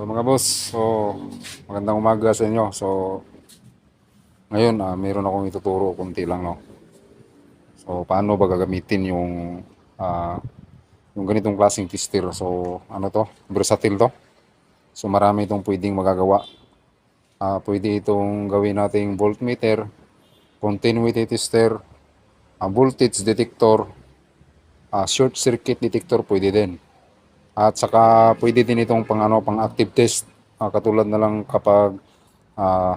So mga boss, magandang umaga sa inyo. Ngayon mayroon akong ituturo kunti lang, no. So paano ba gagamitin ah, yung ganitong klaseng tester. So ano to? Versatile to. So marami itong pwedeng magagawa. Pwede itong gawin nating voltmeter, continuity tester, voltage detector, short circuit detector pwede din. At saka pwede din itong pang active test. Katulad na lang kapag ah,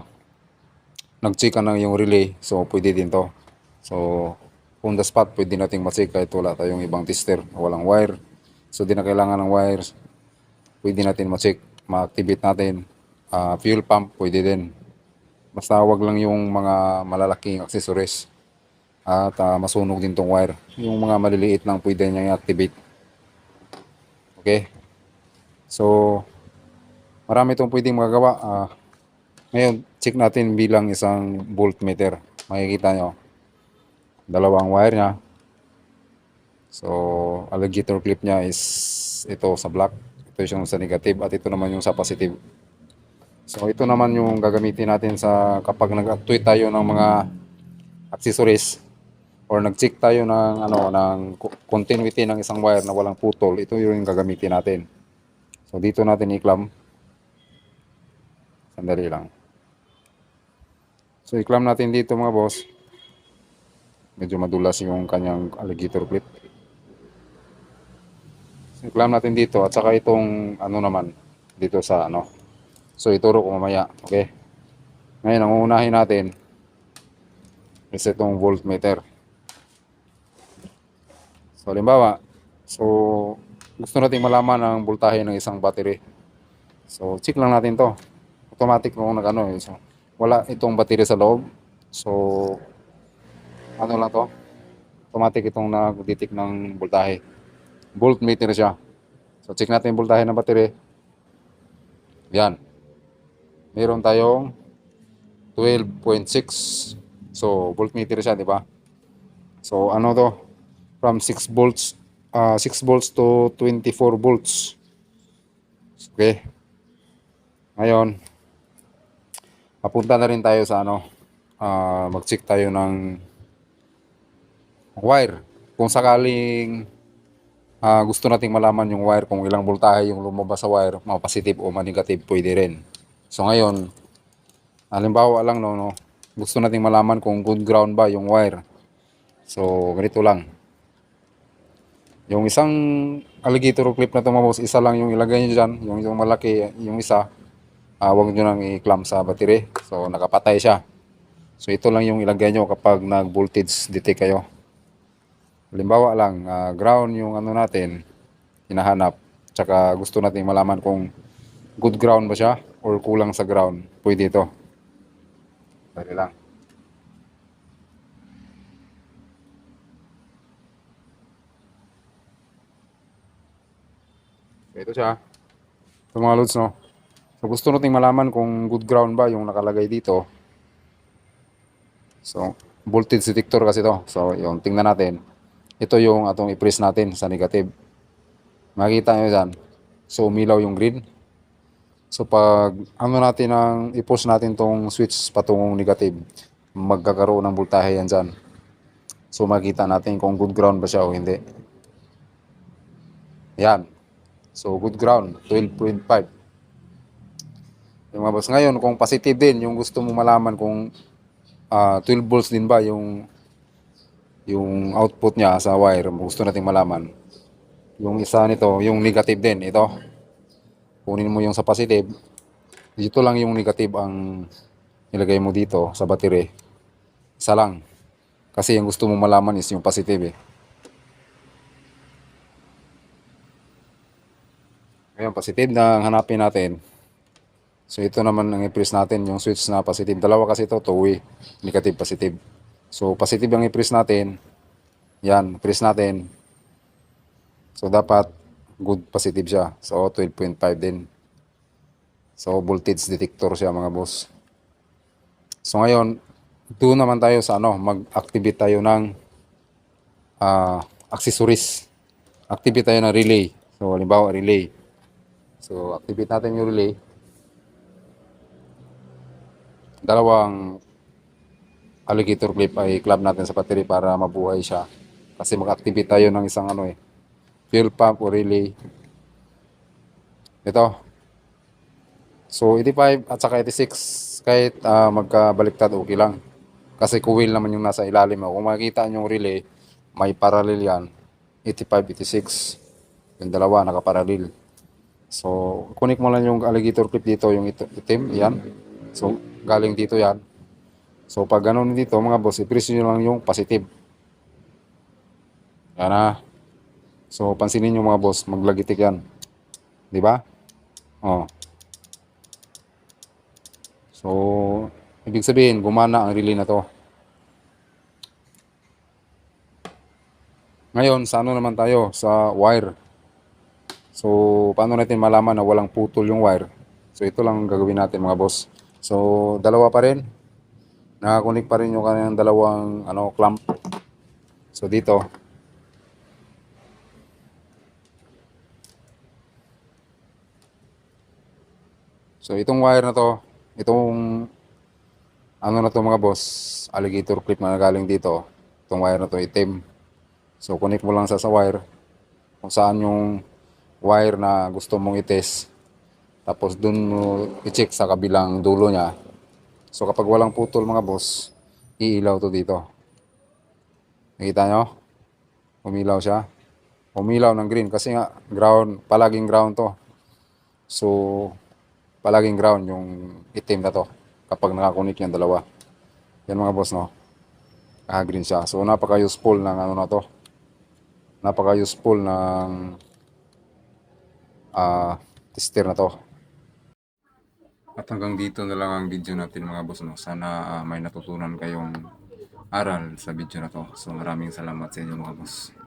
nag-check ka ng yung relay, so pwede din to. So, on the spot, pwede nating ma-check kahit wala tayong ibang tester, walang wire. So, di na kailangan ng wires. Pwede natin ma-check, ma-activate natin. Fuel pump, pwede din. Basta wag lang yung mga malalaking accessories. At masunog din tong wire. Yung mga maliliit lang pwede niya i-activate. Okay? So, marami itong pwedeng magagawa. Ngayon, check natin bilang isang voltmeter. Makikita nyo, dalawang wire niya. So, alligator clip niya is ito sa black. Ito yung sa negative at ito naman yung sa positive. So, ito naman yung gagamitin natin sa kapag nag-tweet tayo ng mga accessories or nag-check tayo ng continuity ng isang wire na walang putol. Ito yung gagamitin natin. So, dito natin i-clamp. Sandali lang. So, i-clamp natin dito mga boss. Medyo madulas yung kanyang alligator clip. I-clamp natin dito at saka itong naman dito sa So ituro ko mamaya, okay? Ngayon ang uunahin natin is itong voltmeter. So halimbawa, gusto nating malaman ang voltahe ng isang battery. So check lang natin to. Automatic kung So wala itong battery sa loob. So lang to? Automatic itong nag-detect ng voltahe. Voltmeter siya. So check natin yung voltahe ng battery. Yan. Meron tayong 12.6. So voltmeter siya, di ba? So ano to? From 6 volts 6 volts to 24 volts. Okay. Ngayon, papunta na rin tayo sa mag-check tayo ng wire. Kung sakaling gusto nating malaman yung wire kung ilang voltahe yung lumabas sa wire, positive o negative, pwede rin. So ngayon, halimbawa lang gusto nating malaman kung good ground ba yung wire. So ganito lang. Yung isang alligator clip na tumabos, isa lang yung ilagay nyo dyan. Yung malaki, yung isa, huwag nyo nang i-clamp sa battery. So nakapatay siya. So ito lang yung ilagay nyo kapag nag-voltage detect kayo. Halimbawa lang, ground yung natin, hinahanap. Tsaka gusto natin malaman kung good ground ba siya or kulang sa ground. Pwede ito. Dali lang. Ito siya. Ito mga loads, no? So gusto natin malaman kung good ground ba yung nakalagay dito. So voltage detector kasi to. So yung tingnan natin. Ito yung atong i-press natin sa negative. Makikita nyo dyan. So umilaw yung green. So pag natin i-push natin tong switch patungong negative, magkakaroon ng voltahe yan dyan. So makikita natin kung good ground ba siya o hindi. Yan. So good ground, 12.5. Yung mga boss, ngayon kung positive din, yung gusto mo malaman kung 12 volts din ba yung output niya sa wire, gusto nating malaman. Yung isa nito, yung negative din, ito. Kunin mo yung sa positive, dito lang yung negative ang ilagay mo dito sa battery. Isa lang. Kasi yung gusto mo malaman is yung positive eh. Ngayon, positive na hanapin natin. So ito naman ang i-press natin, yung switch na positive. Dalawa kasi ito, two-way, negative, positive. So positive ang i-press natin. Yan, press natin. So dapat good positive siya. So 12.5 din. So voltage detector siya mga boss. So ngayon, doon naman tayo sa mag-activate tayo ng accessories. Activate tayo ng relay. So halimbawa relay. So, activate natin yung relay. Dalawang alligator clip ay club natin sa battery para mabuhay siya. Kasi mag-activate tayo ng isang fuel pump o relay. Ito. So, 85 at saka 86, kahit magkabaliktad, okay lang. Kasi coil naman yung nasa ilalim mo. Kung makikita nyo yung relay, may parallel yan. 85, 86. Yung dalawa, nakaparallel. So, connect mo lang yung alligator clip dito, yung itim, yan. So, galing dito yan. So, pag ganun dito, mga boss, i-press nyo lang yung positive. Yan na. So, pansinin nyo mga boss, maglagitik yan. Di ba? Oh. So, ibig sabihin, gumana ang relay na to. Ngayon, sa ano naman tayo? Sa wire. So, paano natin malaman na walang putol yung wire? So, ito lang ang gagawin natin mga boss. So, dalawa pa rin. Nakakunik pa rin yung kanyang dalawang clamp. So, dito. So, itong wire na to, itong na to mga boss, alligator clip na galing dito. Itong wire na to, itim. So, connect mo lang sa wire. Kung saan yung wire na gusto mong i-test. Tapos dun mo i-check sa kabilang dulo niya. So kapag walang putol mga boss, iilaw to dito. Nakita nyo? Umilaw siya. Umilaw ng green kasi nga ground, palaging ground to. So palaging ground yung itim na to kapag nakakunik yung dalawa. Yan mga boss, no? Green siya. So napaka-useful ng na to. Napaka-useful ng tester na to. At hanggang dito na lang ang video natin mga boss, no? Sana may natutunan kayong aral sa video na to. So maraming salamat sa inyo mga boss.